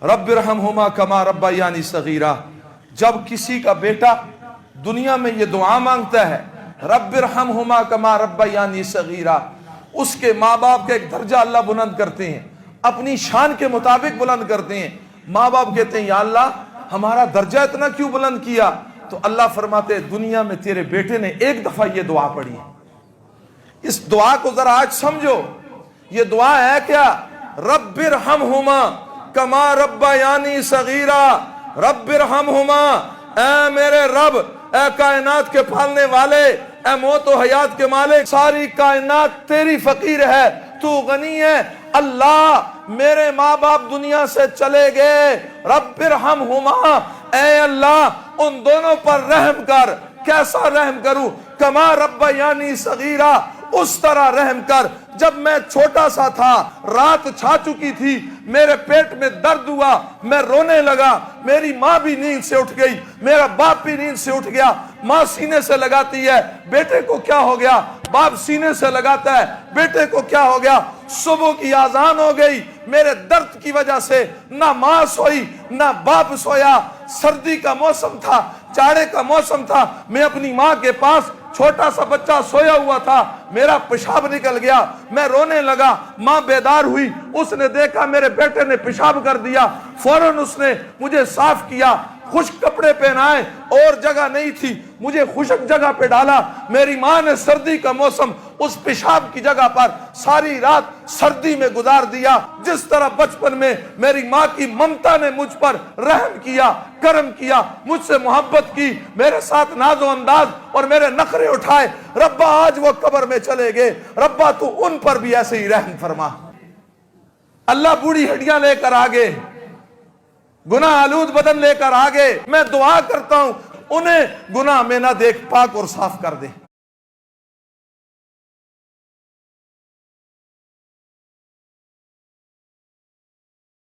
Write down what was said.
रब्बिरहमहुमा कमा रब्बयानी सगीरा। जब किसी का बेटा दुनिया में ये दुआ मांगता है, रब्बिरहमहुमा कमा रब्बयानी सगीरा, उसके माँ बाप का एक दर्जा अल्लाह बुलंद करते हैं, अपनी शान के मुताबिक बुलंद करते हैं। माँ बाप कहते हैं या अल्लाह हमारा दर्जा इतना क्यों बुलंद किया? तो अल्लाह फरमाते हैं दुनिया में तेरे बेटे ने एक दफा ये दुआ पढ़ी है। इस दुआ को जरा आज समझो, ये दुआ है क्या? रब्बिरहमहुमा कमा रब्बयानी सगीरा, रब्बिरहमहुमा, ऐ मेरे रब, ऐ कायनात के पालने वाले, ऐ मौत व हयात के मालिक, सारी कायनात तेरी फकीर है, तू गनी है। अल्लाह मेरे माँ बाप दुनिया से चले गए, रब्बिरहमहुमा, ऐ अल्लाह उन दोनों पर रहम कर। कैसा रहम करूं? कमा रब्बयानी सगीरा, उस तरह रहम कर जब मैं छोटा सा था, रात छा चुकी थी, मेरे पेट में दर्द हुआ, मैं रोने लगा, मेरी माँ भी नींद से उठ गई, मेरा बाप भी नींद से उठ गया। माँ सीने से लगाती है, बेटे को क्या हो गया? बाप सीने से लगाता है, बेटे को क्या हो गया? सुबह की आजान हो गई, मेरे दर्द की वजह से ना माँ सोई ना बाप सोया। सर्दी का मौसम था, जाड़े का मौसम था, मैं अपनी माँ के पास, छोटा सा बच्चा सोया हुआ था, मेरा पेशाब निकल गया, मैं रोने लगा। माँ बेदार हुई, उसने देखा मेरे बेटे ने पेशाब कर दिया, फौरन उसने मुझे साफ किया, खुश्क कपड़े पहनाए, और जगह नहीं थी, मुझे खुश्क जगह पे डाला। मेरी माँ ने सर्दी का मौसम उस पेशाब की जगह पर सारी रात सर्दी में गुजार दिया। जिस तरह बचपन में मेरी माँ की ममता ने मुझ पर रहम किया, करम किया, मुझसे मोहब्बत की, मेरे साथ नाजो अंदाज और मेरे नखरे उठाए, रब्बा आज वो कब्र में चले गए, रब्बा तू उन पर भी ऐसे ही रहम फरमा। अल्लाह बूढ़ी हड्डियां लेकर आ गए, गुनाह आलूद बदन लेकर आ गए। मैं दुआ करता हूं उन्हें गुनाह में ना देख, पाक और साफ कर दे।